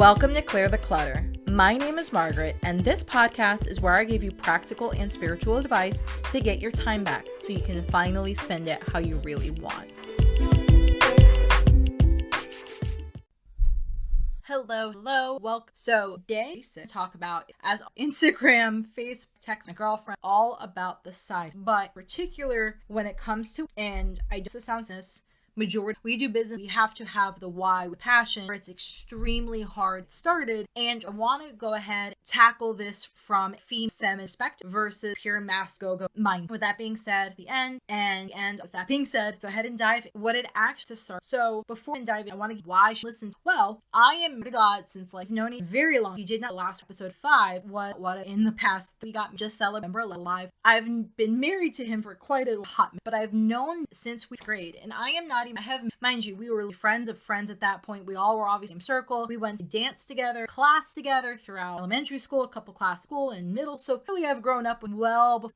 Welcome to Clear the Clutter. My name is Margaret, and this podcast is where I give you practical and spiritual advice to get your time back so you can finally spend it how you really want. Hello, welcome. So today I talk about as Instagram, Facebook, text my girlfriend, all about the side, but particular when it comes to, and I just sounds this. Majority we do business, we have to have the why with passion. It's extremely hard started, and I want to go ahead tackle this from feminine perspective versus pure masculine mind. With that being said, the end with that being said, go ahead and dive in what it actually starts. So before I dive in, I want to get why I should listen. Well, I am to God since like known it very long. You did not last episode 5. What in the past we got just celebrate live. I've been married to him for quite a hot minute, but I've known since we grade, and I am not. I have, mind you, we were friends of friends at that point. We all were obviously in the circle. We went to dance together, class together throughout elementary school, a couple class school and middle. So really I've grown up with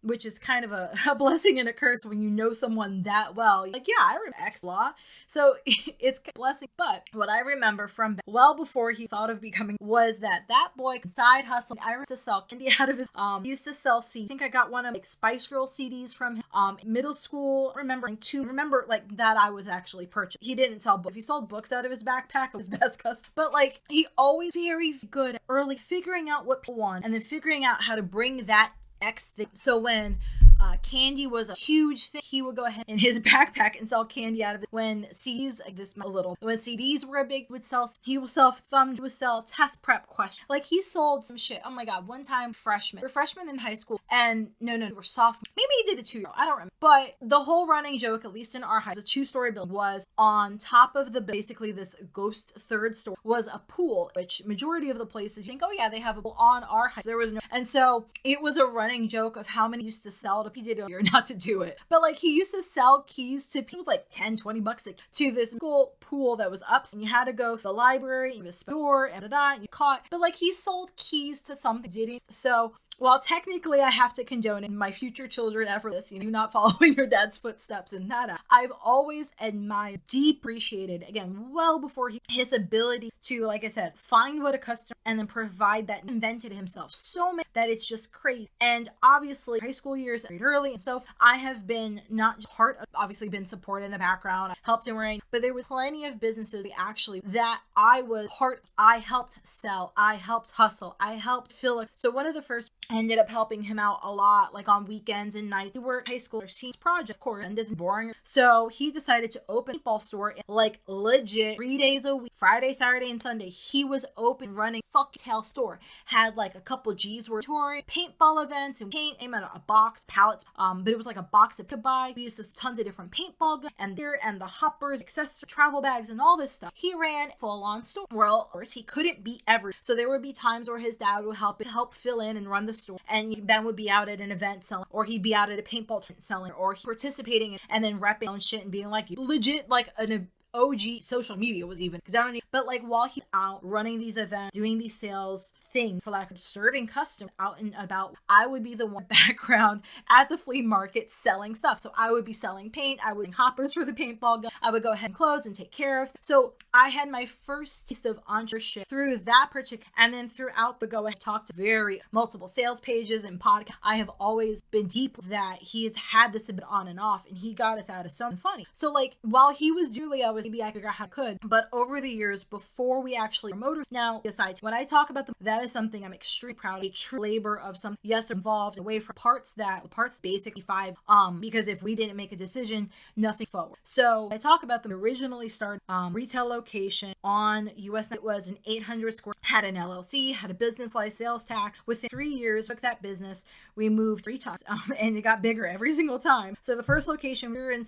which is kind of a blessing and a curse when you know someone that well. Like, yeah, I remember X law. So it's a blessing. But what I remember from well before he thought of becoming was that boy side hustle. I used to sell candy out of his, used to sell CDs. I think I got one of like Spice Girl CDs from him. Middle school, remember like that I was actually purchased. He didn't sell books. He sold books out of his backpack. It was best customer. But like he always very good at early figuring out what people want and then figuring out how to bring that X thing. So when candy was a huge thing, he would go ahead in his backpack and sell candy out of it. When CDs, like this a little, when CDs were a big, he would sell thumb, would sell test prep questions. Like he sold some shit. Oh my God. One time we're freshmen in high school and no, we're sophomore. Maybe he did it 2 years ago. I don't remember. But the whole running joke, at least in our high, the 2-story building was on top of basically this ghost third story was a pool, which majority of the places you think, oh yeah, they have a pool on our high. So there was no, and so it was a running joke of how many used to sell to. He did it not to do it, but like he used to sell keys to people, like $10-20 to this school pool that was up, and you had to go to the library, the store, and you caught. But like he sold keys to something, didn't. So while technically I have to condone it, my future children effortless, not following your dad's footsteps in that, I've always admired, deep appreciated, again, well before his ability to, like I said, find what a customer and then provide that, invented himself so many that it's just crazy. And obviously high school years very early, and so I have been not part of, obviously been supported in the background, I helped him running, but there was plenty of businesses actually that I was part, I helped sell, I helped hustle, I helped fill it. So one of the first ended up helping him out a lot, like on weekends and nights. We were high school or senior project, of course, and this is boring. So he decided to open a paintball store, like legit 3 days a week, Friday, Saturday, and Sunday. He was open, running fucking tail store. Had like a couple G's worth of paintball events and paint, a box, pallets, but it was like a box that could buy. We used to tons of different paintball guns and the hoppers, accessories, travel bags, and all this stuff. He ran full-on store. Well, of course, he couldn't be every. So there would be times where his dad would help fill in and run the store, and Ben would be out at an event selling, or he'd be out at a paintball tournament selling, or he participating in, and then repping on shit and being like legit like an OG social media was even, because I don't need, but like while he's out running these events, doing these sales thing for lack of serving customers out and about, I would be the one background at the flea market selling stuff. So I would be selling paint, I would hoppers for the paintball gun, I would go ahead and close and take care of. So I had my first taste of entrepreneurship through that particular, and then throughout the go ahead talk to multiple sales pages and podcast. I have always been deep that he has had this a bit on and off, and he got us out of something funny. So like while he was Julie, I was maybe I figured out how I could, but over the years before we actually promoted, now decide when I talk about that is something I'm extremely proud of. A true labor of some, yes, involved away from parts basically 5, because if we didn't make a decision, nothing forward. So I talk about them originally started retail location on US. It was an 800 square, had an LLC, had a business license, sales tax. Within 3 years, took that business, we moved 3 times, and it got bigger every single time. So the first location we were in,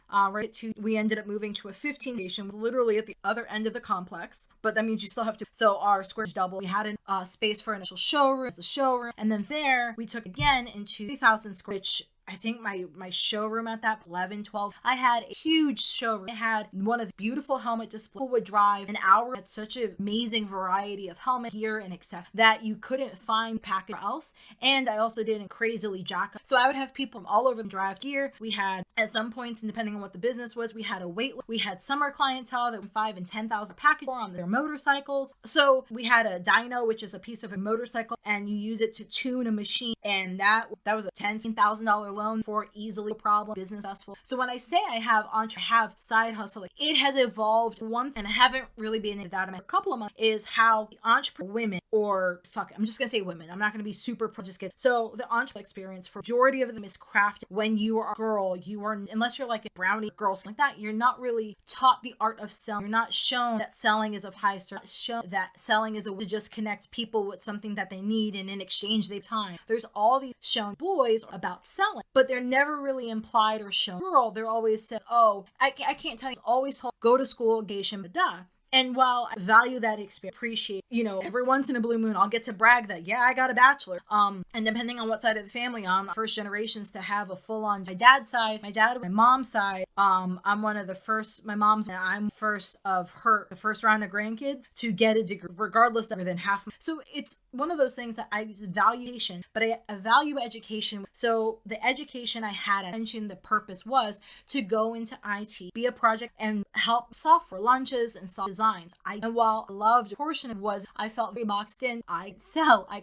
we ended up moving to a 15 location, was literally at the other end of the complex, but that means you still have to, so our square double. We had a space for initial showroom, and then there we took again into 3,000 square, which I think my showroom at that 11, 12, I had a huge showroom. I had one of the beautiful helmet displays. People would drive an hour at such an amazing variety of helmet gear and accessories that you couldn't find packaged else. And I also didn't crazily jack up. So I would have people from all over the drive gear. We had, at some points, and depending on what the business was, we had a wait. We had summer clientele that were 5,000 and 10,000 package on their motorcycles. So we had a dyno, which is a piece of a motorcycle, and you use it to tune a machine. And that was a $10,000 loan for easily problem business successful. So when I say I have side hustle, like, it has evolved one, and I haven't really been into that in a couple of months, is how the entrepreneur women, or fuck it, I'm just gonna say women. I'm not gonna be super just kidding. So the entrepreneur experience for majority of them is crafted. When you are a girl, you are, unless you're like a brownie girl, something like that, you're not really taught the art of selling. You're not shown that selling is of high service. Shown that selling is a way to just connect people with something that they need, and in exchange they have time. There's all these shown boys about selling, but they're never really implied or shown girl. They're always said, oh, I can't tell you, always told, go to school, engagement, but duh. And while I value that experience, appreciate, every once in a blue moon, I'll get to brag that, yeah, I got a bachelor. And depending on what side of the family I'm, first generations to have a full on, my dad's side, my mom's side, I'm one of the first, I'm first of the first round of grandkids to get a degree, regardless of than half. So it's one of those things that I value, but I value education. So the education I had, I mentioned the purpose was to go into IT, be a project and help software lunches and software designs. And while I loved a portion of was, I felt very boxed in. I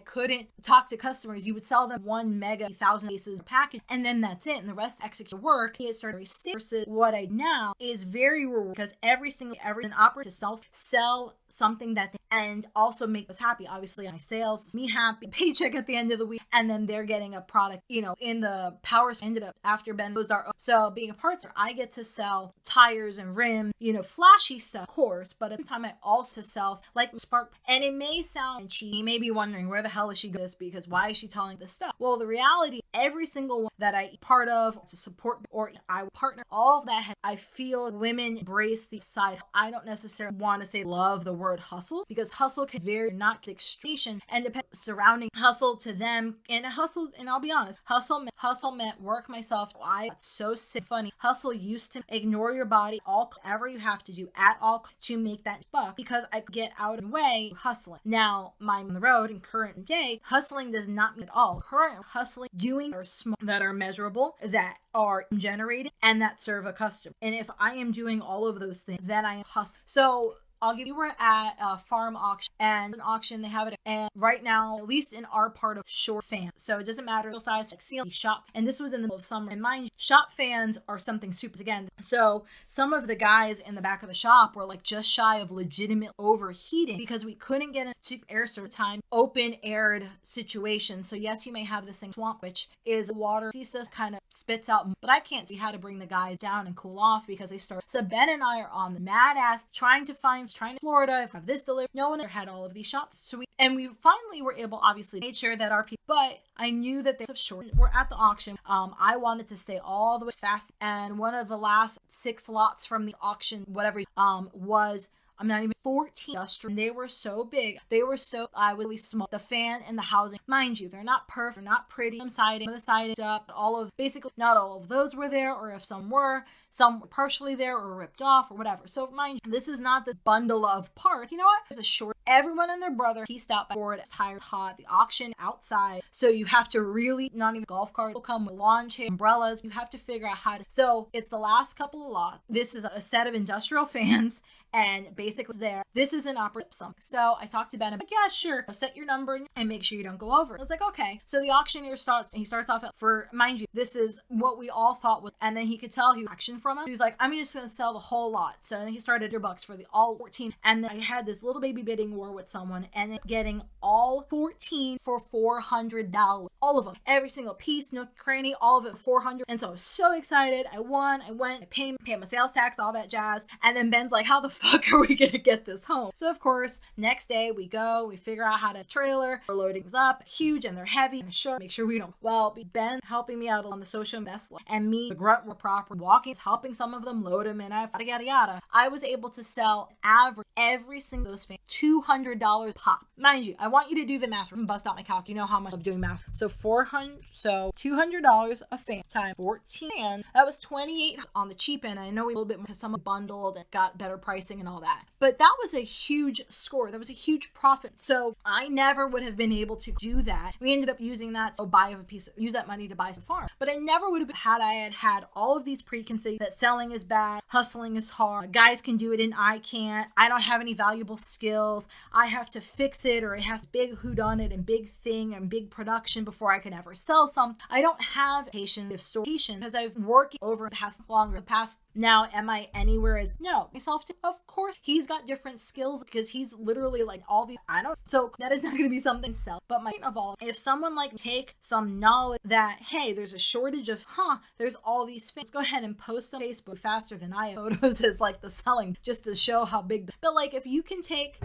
couldn't talk to customers. You would sell them 1 mega 1,000 pieces package, and then that's it. And the rest execute work. It started versus what I now is very rewarding, because every operator to sell something that and also make us happy. Obviously, my sales, me happy, paycheck at the end of the week, and then they're getting a product, in the power ended up after Ben was our. So being a parts, I get to sell tires and rims, flashy stuff, of course, but at the time I also sell like Spark. And it may sound cheesy, you may be wondering where the hell is she going this, because why is she telling this stuff? Well, the reality, every single one that I part of to support or I partner, all of that, I feel women embrace the side. I don't necessarily want to say love the word hustle, because hustle can vary, not extreme, and depend surrounding hustle to them. And hustle, and I'll be honest, hustle meant work myself. I got so sick funny. Hustle used to ignore your body, whatever you have to do at all to make that buck, because I could get out of the way hustling. Now, on the road in current day, hustling does not mean at all. Current hustling, doing are small, that are measurable, that are generated, and that serve a customer. And if I am doing all of those things, then I am hustling. So I'll give you, we're at a farm auction, and an auction, they have it, and right now, at least in our part of short fans, so it doesn't matter size, like ceiling, shop, and this was in the middle of summer, and mind you, shop fans are something super, again, so some of the guys in the back of the shop were like just shy of legitimate overheating, because we couldn't get into air serve time, open aired situation. So yes, you may have this thing swamp, which is water kind of spits out, but I can't see how to bring the guys down and cool off, because they start. So Ben and I are on the mad ass trying to Florida, have this delivered. No one ever had all of these shops. So we finally were able, obviously, made sure that our people, but I knew that they were short. We're at the auction. I wanted to stay all the way fast. And one of the last 6 lots from the auction, whatever, was, I'm not even 14 industrial. They were so big. I was really small. The fan and the housing, mind you, they're not perfect, they're not pretty. Some siding, the siding up, basically not all of those were there, or if some were partially there or ripped off or whatever. So mind you, this is not the bundle of parts. You know what? There's a short. Everyone and their brother pieced out by board, tires, hot, the auction outside. So you have to really, not even golf carts will come with lawn chairs, umbrellas. You have to figure out how to. So it's the last couple of lots. This is a set of industrial fans. And basically this is an opera sum. So I talked to Ben, I'm like, yeah, sure. Set your number and make sure you don't go over. I was like, okay. So the auctioneer starts off for, mind you, this is what we all thought was, and then he could tell he action from him. He was like, I'm just going to sell the whole lot. So then he started $100 for the all 14. And then I had this little baby bidding war with someone and then getting all 14 for $400. All of them. Every single piece, nook, cranny, all of it for $400. And so I was so excited. I won. I went, I paid my sales tax, all that jazz. And then Ben's like, how the fuck are we going to get this? us home. So of course, next day we go, we figure out how to trailer, we're loading things up, huge and they're heavy, and make sure we don't. Well, Ben helping me out on the social best and me, the grunt were proper walking, helping some of them load them in, yada yada yada. I was able to sell average every single those fans $200 pop. Mind you, I want you to do the math. I'm bust out my calc. You know how much I'm doing math. So $200 a fan times 14, and that was $28 on the cheap end. I know we a little bit more because some bundled and got better pricing and all that. But that was a huge score. That was a huge profit. So I never would have been able to do that. We ended up using that to use that money to buy some farm. But I never would have had I had all of these preconceived that selling is bad, hustling is hard, guys can do it and I can't. I don't have any valuable skills. I have to fix it, or it has big whodunit and big thing and big production before I can ever sell some. I don't have patience because I've worked over the past now. Am I anywhere as no myself? Of course, he's got different skills because he's literally like all the so that is not going to be something sell. But my point of all, if someone like take some knowledge that hey, there's a shortage of there's all these things, go ahead and post on Facebook faster than I have photos as like the selling, just to show how big. But like if you can take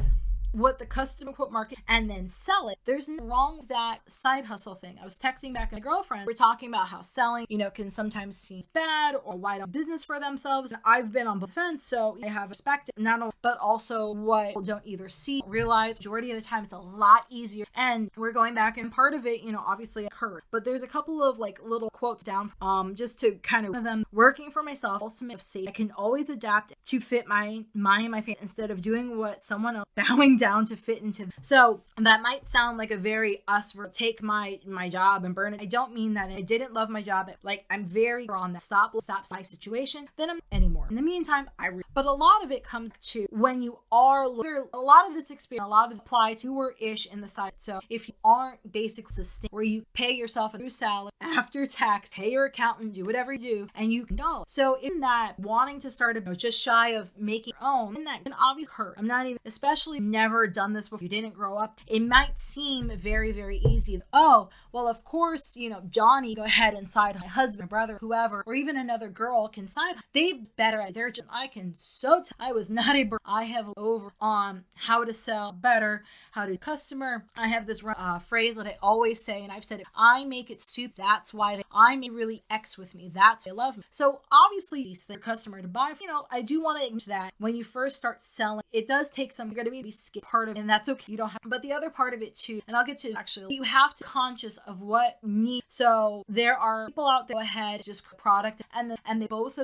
what the custom quote market and then sell it, there's nothing wrong with that side hustle thing. I was texting back my girlfriend, we're talking about how selling, can sometimes seem bad or wide on business for themselves. And I've been on both ends, so I have respect, not only, but also what people don't either see, realize. Majority of the time it's a lot easier, and we're going back, and part of it, obviously occurred, but there's a couple of like little quotes down, just to kind of them working for myself. Ultimately, I can always adapt to fit my mind and my face instead of doing what someone else bowing down to fit into. So that might sound like a very take my job and burn it. I don't mean that. I didn't love my job. Like I'm very on the stop my situation. Then I'm anymore. In the meantime, but a lot of it comes to when you are a lot of this experience, a lot of apply to newer-ish in the side. So if you aren't basically sustained, where you pay yourself a new salary after tax, pay your accountant, do whatever you do, and you can dollar. So in that wanting to start just shy of making your own, and that can obviously hurt. I'm not even, especially never done this before, you didn't grow up, it might seem very, very easy. Oh, well, of course, Johnny, go ahead and side my husband, my brother, whoever, or even another girl can side. They better at their job. I was not I have over on how to sell better, how to customer. I have this phrase that I always say, and I've said it, I make it soup. That's why I may really X with me. That's why they love me. So obviously, their customer to buy. I do want to acknowledge that when you first start selling, it does take some. You're going to be part of it, and that's okay. You don't have, but the other part of it too, and I'll get to actually, you have to be conscious of what need. So there are people out there, go ahead, just product, and they both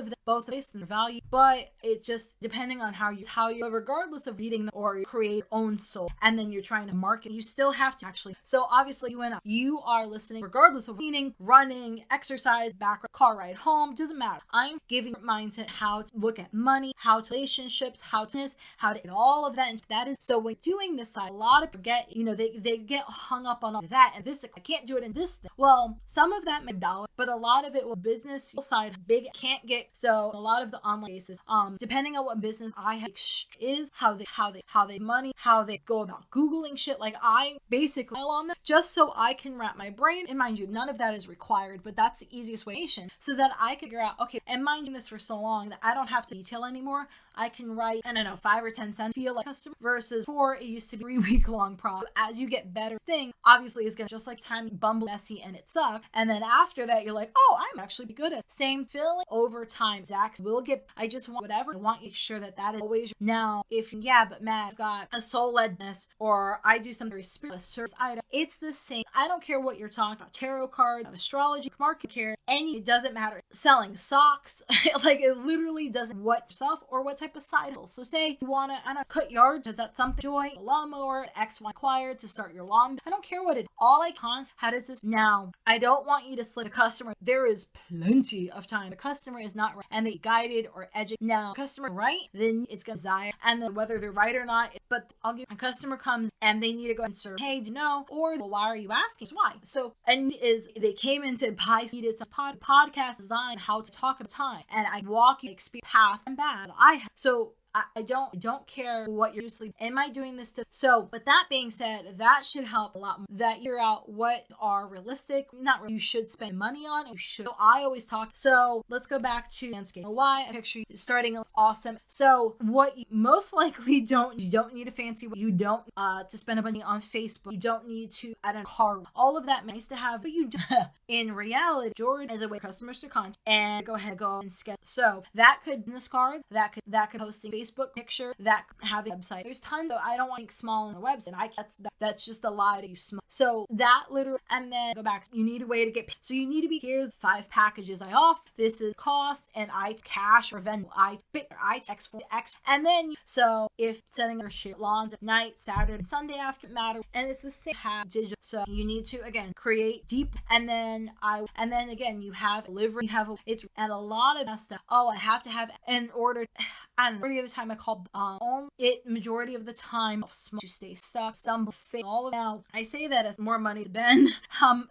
based on their value, but it just depending on how you regardless of reading them or you create your own soul, and then you're trying to market, you still have to actually. So obviously you are listening regardless of reading, running, exercise, background, car ride home, doesn't matter. I'm giving your mindset how to look at money, how to relationships, how to get all of that, and that is so when doing this side, a lot of forget, they get hung up on all that and this, I can't do it in this thing. Well, some of that may dollar, but a lot of it will business side big can't get. So a lot of the online cases, depending on what business I have is how they money, how they go about Googling shit. Like I basically on them just so I can wrap my brain, and mind you, none of that is required, but that's the easiest way so that I can figure out, okay, am I doing this for so long that I don't have to detail anymore? I can write, 5 or 10 cents feel like customer versus 4, it used to be 3-week long problem. As you get better thing, obviously is gonna just like time bumble messy and it sucks. And then after that, you're like, oh, I'm actually good at same feeling over time. Zach will get, I just want whatever. I want you to sure that is always now. If but Matt, I've got a soul-ledness or I do some very spiritual service item. It's the same. I don't care what you're talking about. Tarot cards, astrology, market care, it doesn't matter. Selling socks, like it literally doesn't what yourself or what type of side hustle. So say you want to cut yards, is that something joy, a lawnmower, X1 required to start your lawn? I don't care what it. All I const. How does this now? I don't want you to slip a customer. There is plenty of time. The customer is not right, and they guided or educated. Now, customer right, then it's gonna desire, and then whether they're right or not. But I'll give a customer comes and they need to go and serve. Hey, do you know? Or well, why are you asking? Why? So and is they came into needed some podcast design how to talk about time, and I walk you experience path and bad. So I don't care what you're usually, am I doing this to, so, but that being said, that should help a lot more, that you're out what are realistic, not really, you should spend money on, you should. So I always talk, so let's go back to landscape. Why? I picture you starting awesome. So what you most likely you don't need a fancy, you don't to spend a money on Facebook, you don't need to add a car, all of that nice to have, but you do. In reality, Jordan is a way for customers to contact and go and schedule. So that could business card, that could posting Facebook picture, that could have a website. There's tons. So I don't want to think small on the website. That's just a lie to you small. So that literally, and then go back. You need a way to get paid. So you need to be, here's 5 packages I offer. This is cost, and I cash or Venmo. I text for X, and then so if sending your shit lawns at night, Saturday, Sunday after, matter, and it's the same digital. So you need to again create deep, and then again you have delivery, you have it's and a lot of stuff. Oh, I have to have in order. And majority of the time I call majority of the time to stay stuck, stumble, fail, all of now. I say that as more money to spend.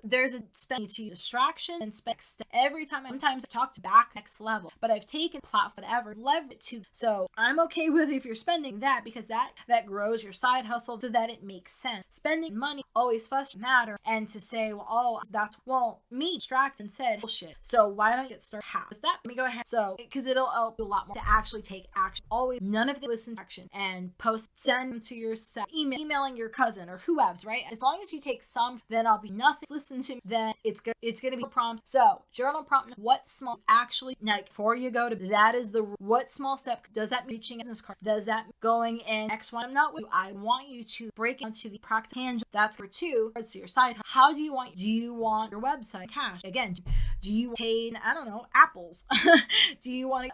There's a spending to distraction and spend every time. Sometimes I talk to back next level, but I've taken platform whatever, leverage it to. So I'm okay with if you're spending that because that grows your side hustle so that it makes sense. Spending money always fuss matter, and to say, me distract and said bullshit. So why don't you get started with that? Let me go ahead. So because it'll help you a lot more to actually take action. Always none of the listen to action and post, send them to your set, emailing your cousin or whoever, right? As long as you take some, then I'll be nothing. Listen to me, then it's gonna be prompts. So journal prompt, what small actually now before you go to that is the what small step does that reaching a business card? Does that going in X one? I'm not with you. I want you to break it into the practical tangible. That's for 2. Let's your side. How do you want your website cash? Again, do you pay, I don't know, apples? Do you want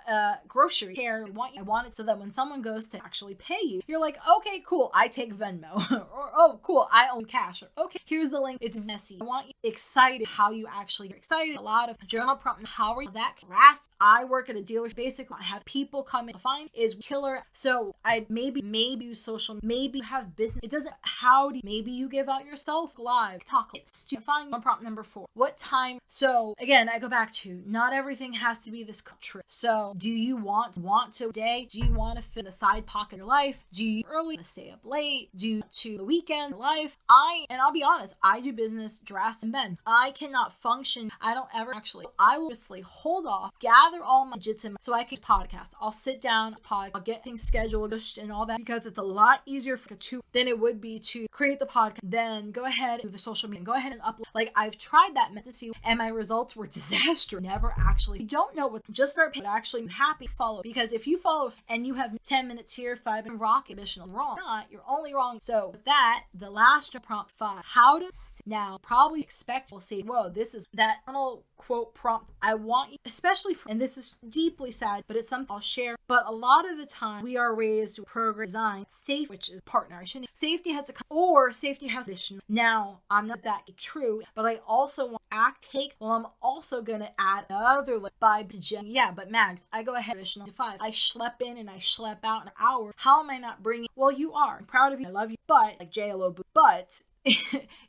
grocery care? I want it so that when someone goes to actually pay you, you're like, okay, cool, I take Venmo. Or, oh, cool, I own cash. Or, okay, here's the link. It's messy. I want you excited how you actually get excited. A lot of journal prompt, how are you that harassed? I work at a dealership. Basically, I have people come in to find is killer. So I maybe use social, maybe you have business. It doesn't, maybe you give out yourself live, talk. It's to find prompt number 4. What time? So again, I go back to not everything has to be this trip. So do you want to day? Do you want to fit the side pocket of your life? Do you early to stay up late? Do you to the weekend life? I'll be honest, I do business drastic and bend. I cannot function. I don't ever actually. I will just hold off, gather all my jits in so I can podcast. I'll sit down, I'll get things scheduled and all that because it's a lot easier for than it would be to create the podcast. Then go ahead and do the social media. Go ahead and upload. Like I've tried that method to see, and my results were disastrous. Never actually. You don't know what. Just start paying. Actually, happy follow because if you follow and you have 10 minutes here, 5 and rock additional wrong. Not, you're only wrong. So with that, the last prompt 5. How to now probably expect we'll see. Whoa, this is that quote prompt. I want you, especially for, and this is deeply sad, but it's something I'll share. But a lot of the time we are raised to program design safe, which is partner. Safety has safety has addition. Now I'm not that true, but I also want I'm also gonna add another by Jen. Yeah, but Mags, I go ahead additional to 5. I schlep in and I schlep out an hour. How am I not bringing? Well, you are. I'm proud of you. I love you, but like JLo, but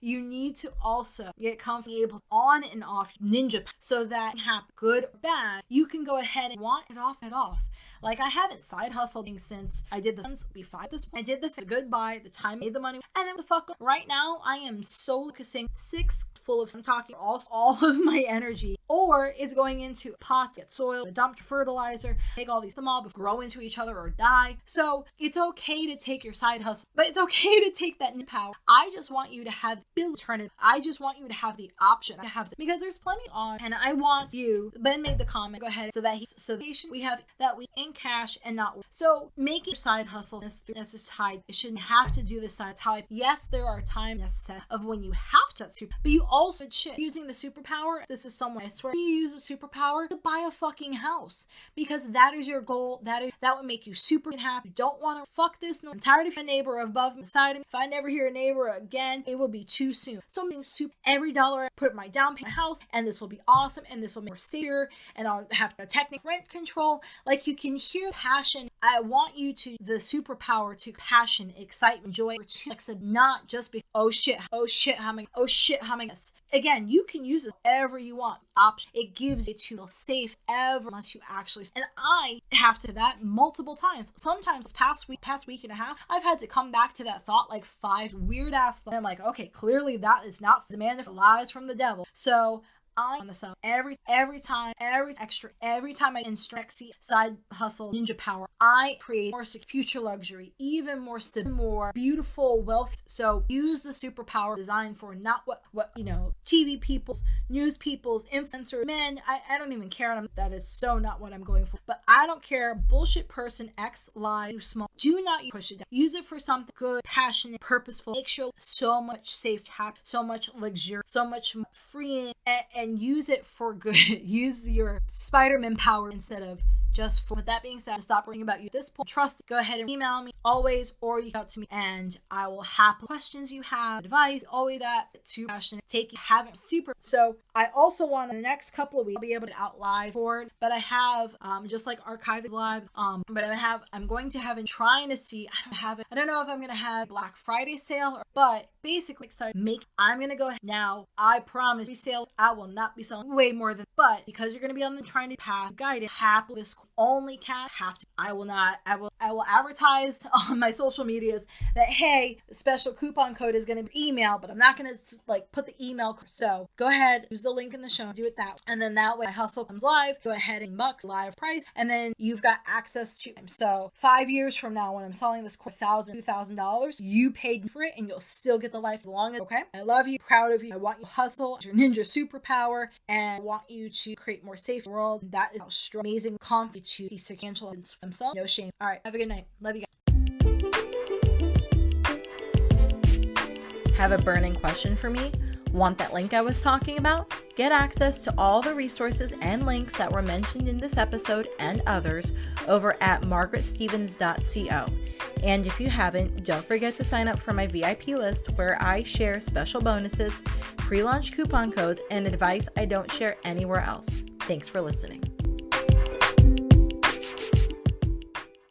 you need to also get comfortable able on and off ninja so that happen good or bad. You can go ahead and want it off. Like I haven't side hustled since I did the I did the goodbye, the time I made the money, and then the fuck up. Right now I am so focusing 6 full of I'm talking all of my energy, or it's going into pots, get soil, dump fertilizer, take all these them all grow into each other or die. So it's okay to take your side hustle, but it's okay to take that power. I just want you to have alternative. I just want you to have the option to have because there's plenty on, and I want you. Ben made the comment. Go ahead. So we have that we in cash and not so making your side hustle. This is tied. It shouldn't have to do this side. Yes, there are times necessary of when you have to, but you also using the superpower. This is someone I swear you use a superpower to buy a fucking house because that is your goal. That would make you super happy. You don't want to fuck this. No, I'm tired of a neighbor above me, beside me. If I never hear a neighbor again, it will be too soon. Something super. Every dollar I put my down payment house, and this will be awesome, and this will make more stable, and I'll have a technical rent control. Like you can hear passion. I want you to the superpower to passion, excitement, joy, not just be how am I again, you can use this ever you want. Option. It gives you to feel safe ever unless you actually. And I have to that multiple times. Sometimes past week and a half, I've had to come back to that thought like 5 weird ass. I'm like, okay, clearly that is not the man of lies from the devil. So I'm on the sub every time I instruct side hustle ninja power, I create more future luxury, even more more beautiful wealth. So use the superpower designed for not what TV people's, news people's, influencers, men. I don't even care. That is so not what I'm going for. But I don't care. Bullshit person X lie small. Do not push it down. Use it for something good, passionate, purposeful. Make sure so much safe, happy, so much luxury, so much freeing, and use it for good. Use your Spider-Man power instead of just for. With that being said, stop worrying about you at this point. Trust, go ahead and email me always, or you out to me, and I will have questions you have, advice, always that. Too passionate, have it super. So I also want in the next couple of weeks I'll be able to out live for it, but I have just like archive is live. But I'm going to have trying to see. I don't know if I'm gonna have Black Friday sale, but basically excited. I'm gonna go ahead now. I promise you sale. I will not be selling way more than, but because you're gonna be on the trying to path guided happily this only can have to. I will advertise on my social medias that hey, the special coupon code is going to be email, but I'm not going to put the email. So go ahead, use the link in the show, do it that way. And then that way my hustle comes live, go ahead and bucks live price, and then you've got access to them. So 5 years from now when I'm selling this $1,000, $2,000, you paid for it and you'll still get the life as long as, okay? I love you, proud of you. I want you to hustle your ninja superpower, and I want you to create more safe world. That is how strong, amazing, confident to the substantial himself. No shame. All right, have a good night. Love you guys. Have a burning question for me? Want that link I was talking about? Get access to all the resources and links that were mentioned in this episode and others over at margaretstevens.co. And if you haven't, don't forget to sign up for my VIP list where I share special bonuses, pre-launch coupon codes, and advice I don't share anywhere else. Thanks for listening.